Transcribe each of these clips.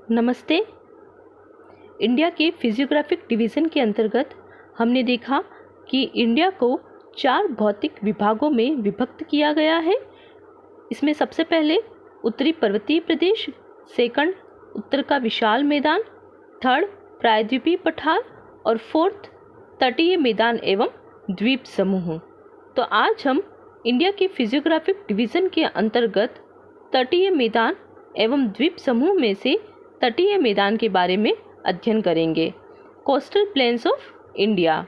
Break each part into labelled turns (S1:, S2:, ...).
S1: नमस्ते। इंडिया के physiographic division के अंतर्गत हमने देखा कि इंडिया को 4 भौतिक विभागों में विभक्त किया गया है। इसमें सबसे पहले उत्तरी पर्वतीय प्रदेश, सेकंड उत्तर का विशाल मैदान, थर्ड प्रायद्वीपीय पठार और फोर्थ तटीय मैदान एवं द्वीप समूह। तो आज हम इंडिया के फिजियोग्राफिक डिवीज़न के अंतर्गत तटीय मैदान एवं द्वीप समूह में से तटीय मैदान के बारे में अध्ययन करेंगे। Coastal planes of India.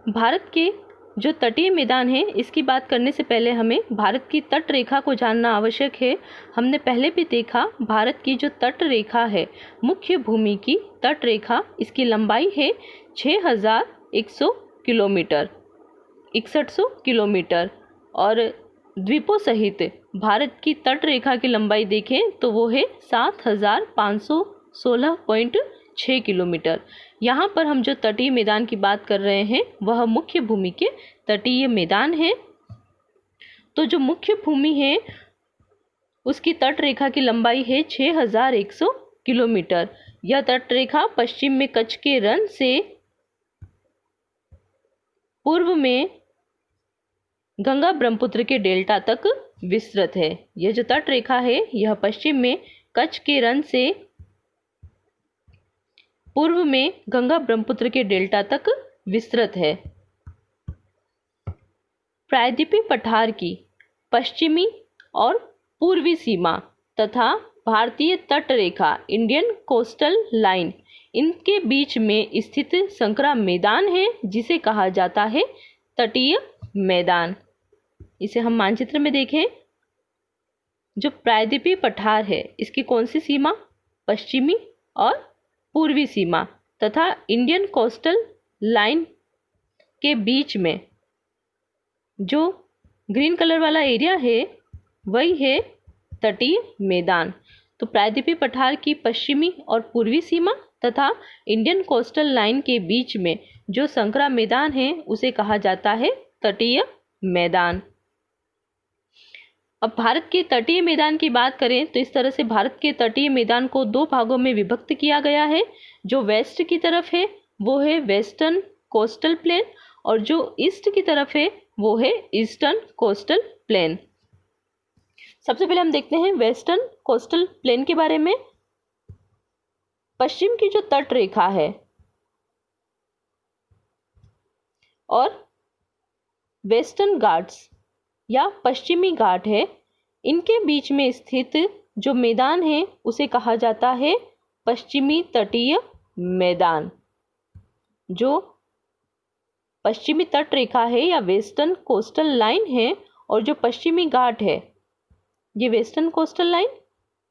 S1: Bharat के जो तटीय मैदान है, इसकी बात करने से पहले हमें भारत की तट रेखा को जानना आवश्यक है। हमने पहले भी देखा, भारत की जो तट रेखा है, मुख्य भूमि की तट रेखा, इसकी लंबाई है 6100 किलोमीटर, 6100 किलोमीटर। और द्वीपों सहित भारत की तट रेखा की लंबाई देखें तो वो है 7516.6 किलोमीटर। यहाँ पर हम जो तटीय मैदान की बात कर रहे हैं वह मुख्य भूमि के तटीय मैदान है। तो जो मुख्य भूमि है उसकी तट रेखा की लंबाई है 6100 किलोमीटर। यह तट रेखा पश्चिम में कच्छ के रण से पूर्व में गंगा ब्रह्मपुत्र के डेल्टा तक विस्तृत है। यह जो तट रेखा है यह पश्चिम में कच्छ के रण से पूर्व में गंगा ब्रह्मपुत्र के डेल्टा तक विस्तृत है। प्रायद्वीपीय पठार की पश्चिमी और पूर्वी सीमा तथा भारतीय तट रेखा इंडियन कोस्टल लाइन, इनके बीच में स्थित संकरा मैदान है जिसे कहा जाता है तटीय मैदान। इसे हम मानचित्र में देखें। जो प्रायद्वीपीय पठार है इसकी कौन सी सीमा? पश्चिमी और पूर्वी सीमा तथा इंडियन कोस्टल लाइन के बीच में जो ग्रीन कलर वाला एरिया है वही है तटीय मैदान। तो प्रायद्वीपीय पठार की पश्चिमी और पूर्वी सीमा तथा इंडियन कोस्टल लाइन के बीच में जो संकरा मैदान है उसे कहा जाता है तटीय मैदान। अब भारत के तटीय मैदान की बात करें तो इस तरह से भारत के तटीय मैदान को 2 भागों में विभक्त किया गया है। जो वेस्ट की तरफ है वो है वेस्टर्न कोस्टल प्लेन और जो ईस्ट की तरफ है वो है ईस्टर्न कोस्टल प्लेन। सबसे पहले हम देखते हैं वेस्टर्न कोस्टल प्लेन के बारे में। पश्चिम की जो तट रेखा है और वेस्टर्न घाट्स या पश्चिमी घाट है, इनके बीच में स्थित जो मैदान है उसे कहा जाता है पश्चिमी तटीय मैदान। जो पश्चिमी तट रेखा है या वेस्टर्न कोस्टल लाइन है और जो पश्चिमी घाट है ये वेस्टर्न कोस्टल लाइन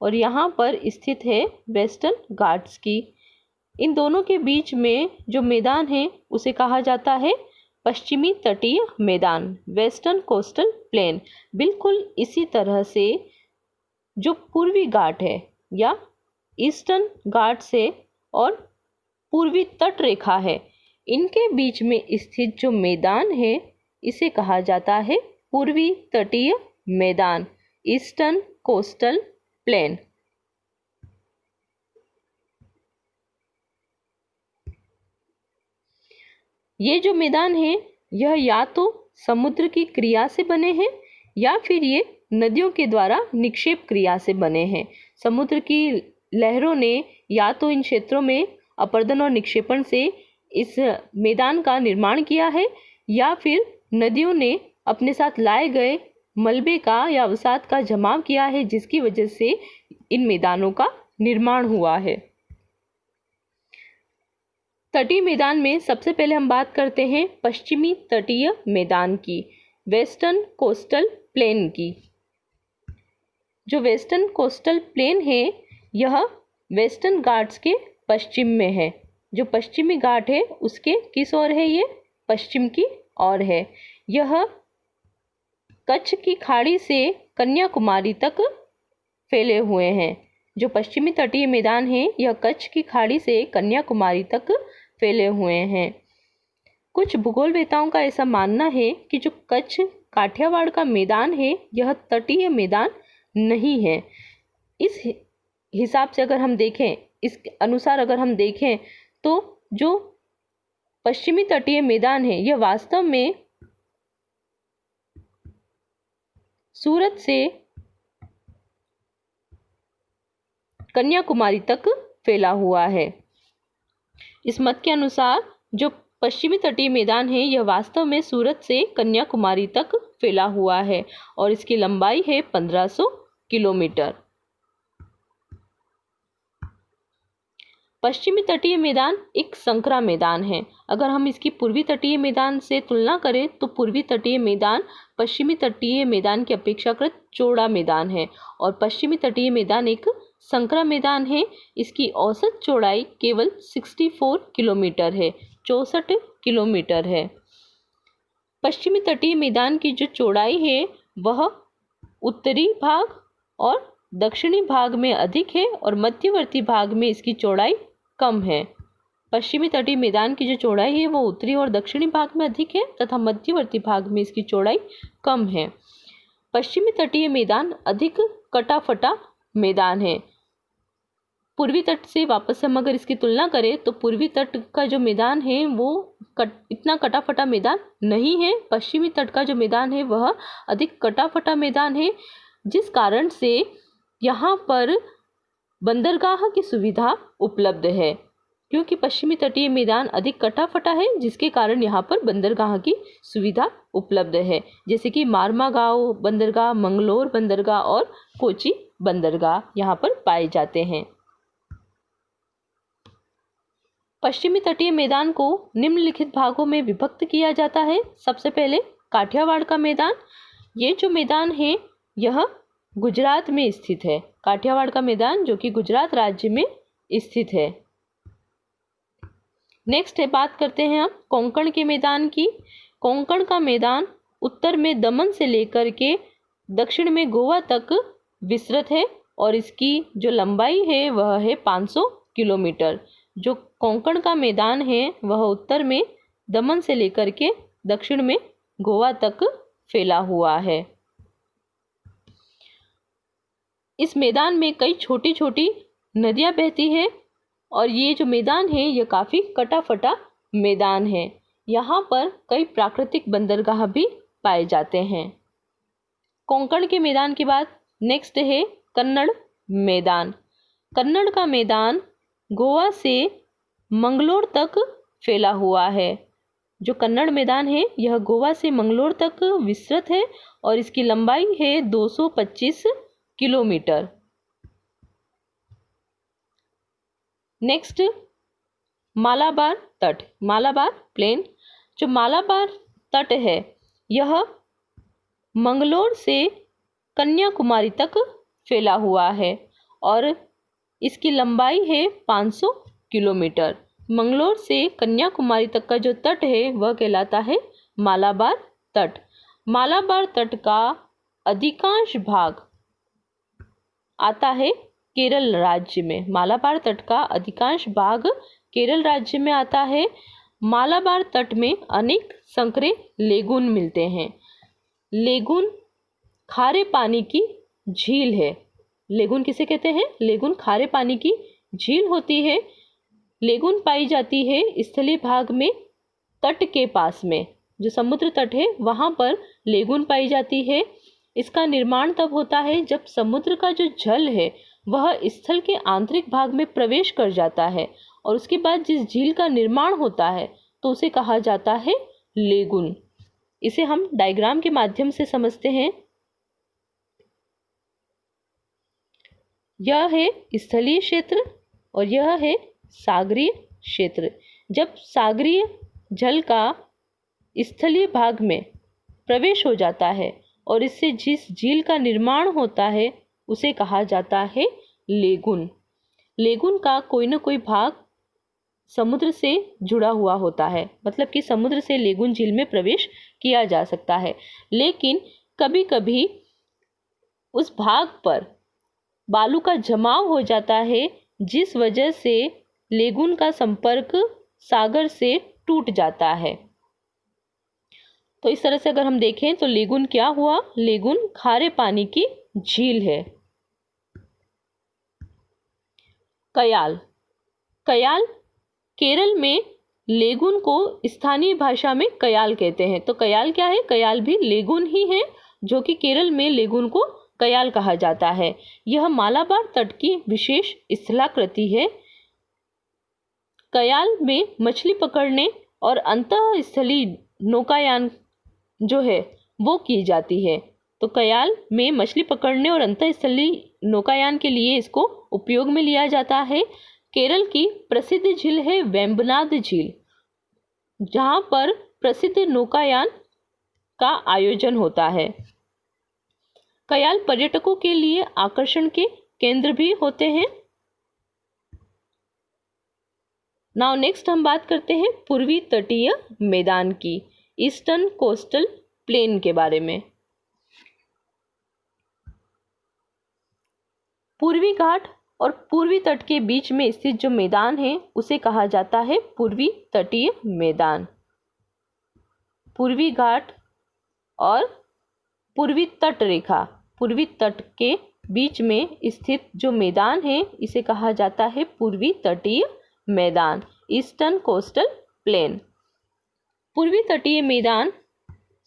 S1: और यहाँ पर स्थित है वेस्टर्न घाट्स की। इन दोनों के बीच में जो मैदान है उसे कहा जाता है पश्चिमी तटीय मैदान, वेस्टर्न कोस्टल प्लेन। बिल्कुल इसी तरह से जो पूर्वी घाट है या ईस्टर्न घाट से और पूर्वी तट रेखा है, इनके बीच में स्थित जो मैदान है इसे कहा जाता है पूर्वी तटीय मैदान, ईस्टर्न कोस्टल प्लेन। ये जो मैदान है यह या तो समुद्र की क्रिया से बने हैं या फिर ये नदियों के द्वारा निक्षेप क्रिया से बने हैं। समुद्र की लहरों ने या तो इन क्षेत्रों में अपरदन और निक्षेपण से इस मैदान का निर्माण किया है या फिर नदियों ने अपने साथ लाए गए मलबे का या अवसाद का जमाव किया है, जिसकी वजह से इन मैदानों का निर्माण हुआ है। तटीय मैदान में सबसे पहले हम बात करते हैं पश्चिमी तटीय मैदान की, वेस्टर्न कोस्टल प्लेन की। जो वेस्टर्न कोस्टल प्लेन है यह वेस्टर्न घाट्स के पश्चिम में है। जो पश्चिमी घाट है उसके किस ओर है? ये पश्चिम की ओर है। यह कच्छ की खाड़ी से कन्याकुमारी तक फैले हुए हैं। जो पश्चिमी तटीय मैदान है यह कच्छ की खाड़ी से कन्याकुमारी तक फैले हुए हैं। कुछ भूगोलवेताओं का ऐसा मानना है कि जो कच्छ काठियावाड़ का मैदान है यह तटीय मैदान नहीं है। इस हिसाब से अगर हम देखें, इस अनुसार अगर हम देखें तो जो पश्चिमी तटीय मैदान है यह वास्तव में सूरत से कन्याकुमारी तक फैला हुआ है। इस मत के अनुसार जो पश्चिमी तटीय मैदान है यह वास्तव में सूरत से कन्याकुमारी तक फैला हुआ है और इसकी लंबाई है 1500 किलोमीटर। पश्चिमी तटीय मैदान एक संकरा मैदान है। अगर हम इसकी पूर्वी तटीय मैदान से तुलना करें तो पूर्वी तटीय मैदान पश्चिमी तटीय मैदान की अपेक्षाकृत चौड़ा मैदान है और पश्चिमी तटीय मैदान एक संकरा मैदान है। इसकी औसत चौड़ाई केवल 64 किलोमीटर है, 64 किलोमीटर है। पश्चिमी तटीय मैदान की जो चौड़ाई है वह उत्तरी भाग और दक्षिणी भाग में अधिक है और मध्यवर्ती भाग में इसकी चौड़ाई कम है। पश्चिमी तटीय मैदान की जो चौड़ाई है वो उत्तरी और दक्षिणी भाग में अधिक है तथा मध्यवर्ती भाग में इसकी चौड़ाई कम है। पश्चिमी तटीय मैदान अधिक कटा-फटा मैदान है। पूर्वी तट से वापस हम अगर इसकी तुलना करें तो पूर्वी तट का जो मैदान है वो इतना कटा-फटा मैदान नहीं है। पश्चिमी तट का जो मैदान है वह अधिक कटा-फटा मैदान है, जिस कारण से यहाँ पर बंदरगाह की सुविधा उपलब्ध है। क्योंकि पश्चिमी तटीय मैदान अधिक कटा-फटा है जिसके कारण यहाँ पर बंदरगाह की सुविधा उपलब्ध है, जैसे कि मार्मागांव बंदरगाह, मंगलोर बंदरगाह और कोची बंदरगाह यहाँ पर पाए जाते हैं। पश्चिमी तटीय मैदान को निम्नलिखित भागों में विभक्त किया जाता है। सबसे पहले काठियावाड़ का मैदान। ये जो मैदान है यह गुजरात में स्थित है। काठियावाड़ का मैदान जो कि गुजरात राज्य में स्थित है। नेक्स्ट है, बात करते हैं हम कोंकण के मैदान की। कोंकण का मैदान उत्तर में दमन से लेकर के दक्षिण में गोवा तक विस्तृत है और इसकी जो लंबाई है वह है 500 किलोमीटर। जो कोंकण का मैदान है वह उत्तर में दमन से लेकर के दक्षिण में गोवा तक फैला हुआ है। इस मैदान में कई छोटी छोटी नदियां बहती है और ये जो मैदान है यह काफ़ी कटा-फटा मैदान है। यहाँ पर कई प्राकृतिक बंदरगाह भी पाए जाते हैं। कोंकण के मैदान के बाद नेक्स्ट है कन्नड़ मैदान। कन्नड़ का मैदान गोवा से मंगलोर तक फैला हुआ है। जो कन्नड़ मैदान है यह गोवा से मंगलोर तक विस्तृत है और इसकी लंबाई है 225 किलोमीटर। नेक्स्ट मालाबार तट, मालाबार प्लेन। जो मालाबार तट है यह मंगलोर से कन्याकुमारी तक फैला हुआ है और इसकी लंबाई है 500 किलोमीटर। मंगलोर से कन्याकुमारी तक का जो तट है वह कहलाता है मालाबार तट। मालाबार तट का अधिकांश भाग आता है केरल राज्य में। मालाबार तट का अधिकांश भाग केरल राज्य में आता है। मालाबार तट में अनेक संकरे लेगून मिलते हैं। लेगून खारे पानी की झील है। लेगून किसे कहते हैं? लेगून खारे पानी की झील होती है। लेगून पाई जाती है स्थलीय भाग में, तट के पास में। जो समुद्र तट है वहाँ पर लेगून पाई जाती है। इसका निर्माण तब होता है जब समुद्र का जो जल है वह स्थल के आंतरिक भाग में प्रवेश कर जाता है और उसके बाद जिस झील का निर्माण होता है तो उसे कहा जाता है लेगून। इसे हम डायग्राम के माध्यम से समझते हैं। यह है स्थलीय क्षेत्र और यह है सागरीय क्षेत्र। जब सागरीय जल का स्थलीय भाग में प्रवेश हो जाता है और इससे जिस झील का निर्माण होता है उसे कहा जाता है लेगून। लेगून का कोई न कोई भाग समुद्र से जुड़ा हुआ होता है, मतलब कि समुद्र से लेगून झील में प्रवेश किया जा सकता है, लेकिन कभी कभी उस भाग पर बालू का जमाव हो जाता है जिस वजह से लेगून का संपर्क सागर से टूट जाता है। तो इस तरह से अगर हम देखें तो लेगून क्या हुआ, लेगून खारे पानी की झील है। कयाल, कयाल केरल में लेगून को स्थानीय भाषा में कयाल कहते हैं। तो कयाल क्या है, कयाल भी लेगून ही है, जो कि केरल में लेगून को कयाल कहा जाता है। यह मालाबार तट की विशेष स्थलाकृति है। कयाल में मछली पकड़ने और अंतःस्थलीय नौकायान जो है वो की जाती है। तो कयाल में मछली पकड़ने और अंतःस्थलीय नौकायान के लिए इसको उपयोग में लिया जाता है। केरल की प्रसिद्ध झील है वेम्बनाड झील, जहां पर प्रसिद्ध नौकायान का आयोजन होता है। कयाल पर्यटकों के लिए आकर्षण के केंद्र भी होते हैं। नाउ नेक्स्ट हम बात करते हैं पूर्वी तटीय मैदान की, ईस्टर्न कोस्टल प्लेन के बारे में। पूर्वी घाट और पूर्वी तट के बीच में स्थित जो मैदान है उसे कहा जाता है पूर्वी तटीय मैदान। पूर्वी घाट और पूर्वी तट रेखा, पूर्वी तट के बीच में स्थित जो मैदान है इसे कहा जाता है पूर्वी तटीय मैदान, ईस्टर्न कोस्टल प्लेन। पूर्वी तटीय मैदान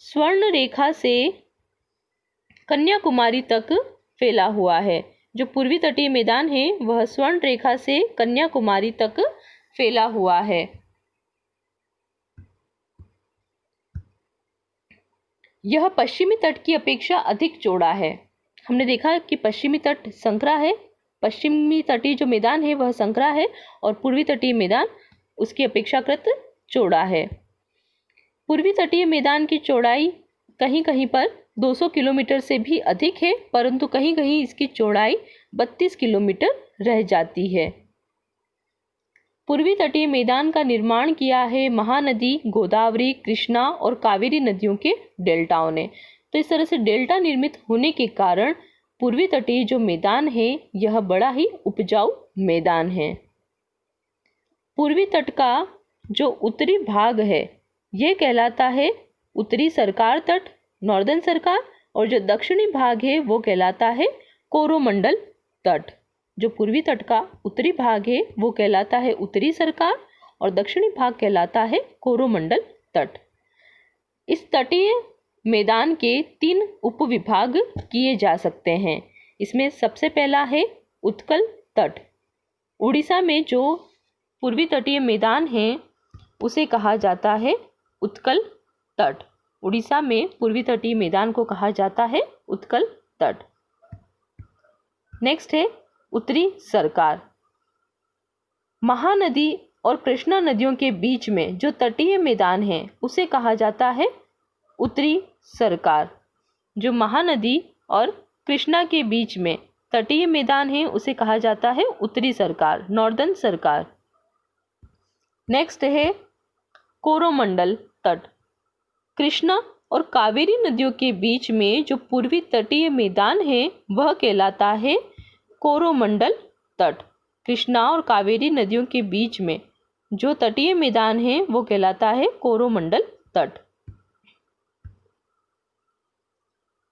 S1: स्वर्ण रेखा से कन्याकुमारी तक फैला हुआ है। जो पूर्वी तटीय मैदान है वह स्वर्ण रेखा से कन्याकुमारी तक फैला हुआ है। यह पश्चिमी तट की अपेक्षा अधिक चौड़ा है। हमने देखा कि पश्चिमी तट संकरा है, पश्चिमी तटीय जो मैदान है वह संकरा है और पूर्वी तटीय मैदान उसकी अपेक्षाकृत चौड़ा है। पूर्वी तटीय मैदान की चौड़ाई कहीं कहीं पर 200 किलोमीटर से भी अधिक है, परंतु कहीं कहीं इसकी चौड़ाई 32 किलोमीटर रह जाती है। पूर्वी तटीय मैदान का निर्माण किया है महानदी, गोदावरी, कृष्णा और कावेरी नदियों के डेल्टाओं ने। तो इस तरह से डेल्टा निर्मित होने के कारण पूर्वी तटीय जो मैदान है यह बड़ा ही उपजाऊ मैदान है। पूर्वी तट का जो उत्तरी भाग है यह कहलाता है उत्तरी सरकार तट, नॉर्दर्न सरकार, और जो दक्षिणी भाग है वो कहलाता है कोरोमंडल तट। जो पूर्वी तट का उत्तरी भाग है वो कहलाता है उत्तरी सरकार और दक्षिणी भाग कहलाता है कोरोमंडल तट। इस तटीय मैदान के 3 उपविभाग किए जा सकते हैं। इसमें सबसे पहला है उत्कल तट। उड़ीसा में जो पूर्वी तटीय मैदान है उसे कहा जाता है उत्कल तट। उड़ीसा में पूर्वी तटीय मैदान को कहा जाता है उत्कल तट। नेक्स्ट है उत्तरी सरकार। महानदी और कृष्णा नदियों के बीच में जो तटीय मैदान है उसे कहा जाता है उत्तरी सरकार। जो महानदी और कृष्णा के बीच में तटीय मैदान है उसे कहा जाता है उत्तरी सरकार, नॉर्दर्न सरकार। नेक्स्ट है कोरोमंडल तट। कृष्णा और कावेरी नदियों के बीच में जो पूर्वी तटीय मैदान है वह कहलाता है कोरोमंडल तट। कृष्णा और कावेरी नदियों के बीच में जो तटीय मैदान है वो कहलाता है कोरोमंडल तट।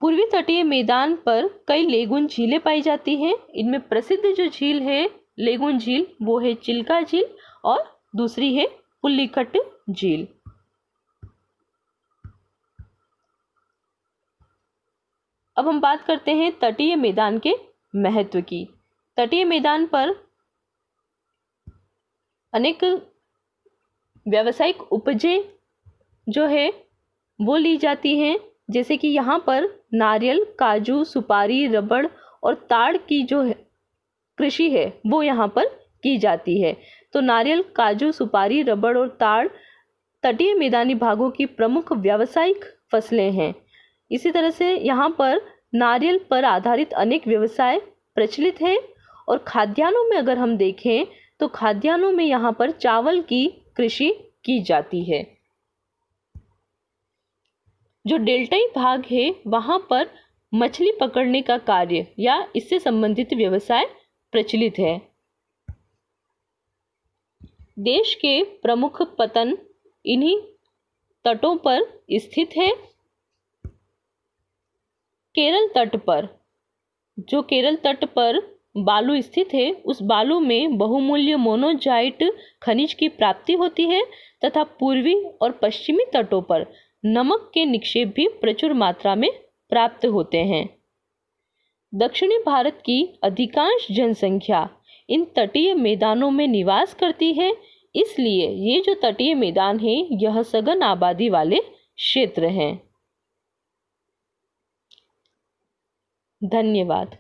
S1: पूर्वी तटीय मैदान पर कई लेगून झीलें पाई जाती हैं। इनमें प्रसिद्ध जो झील है लेगून झील वो है चिल्का झील और दूसरी है पुल्लिकट झील। अब हम बात करते हैं तटीय मैदान के महत्व की। तटीय मैदान पर अनेक व्यावसायिक उपजें जो है वो ली जाती हैं, जैसे कि यहाँ पर नारियल, काजू, सुपारी, रबड़ और ताड़ की जो कृषि है वो यहाँ पर की जाती है। तो नारियल, काजू, सुपारी, रबड़ और ताड़ तटीय मैदानी भागों की प्रमुख व्यावसायिक फसलें हैं। इसी तरह से यहाँ पर नारियल पर आधारित अनेक व्यवसाय प्रचलित हैं और खाद्यान्नों में अगर हम देखें तो खाद्यान्नों में यहाँ पर चावल की कृषि की जाती है। जो डेल्टाई भाग है वहाँ पर मछली पकड़ने का कार्य या इससे संबंधित व्यवसाय प्रचलित है। देश के प्रमुख पतन इन्हीं तटों पर स्थित है। केरल तट पर, जो केरल तट पर बालू स्थित है, उस बालू में बहुमूल्य मोनोजाइट खनिज की प्राप्ति होती है तथा पूर्वी और पश्चिमी तटों पर नमक के निक्षेप भी प्रचुर मात्रा में प्राप्त होते हैं। दक्षिणी भारत की अधिकांश जनसंख्या इन तटीय मैदानों में निवास करती है, इसलिए ये जो तटीय मैदान हैं, यह सघन आबादी वाले क्षेत्र हैं। धन्यवाद।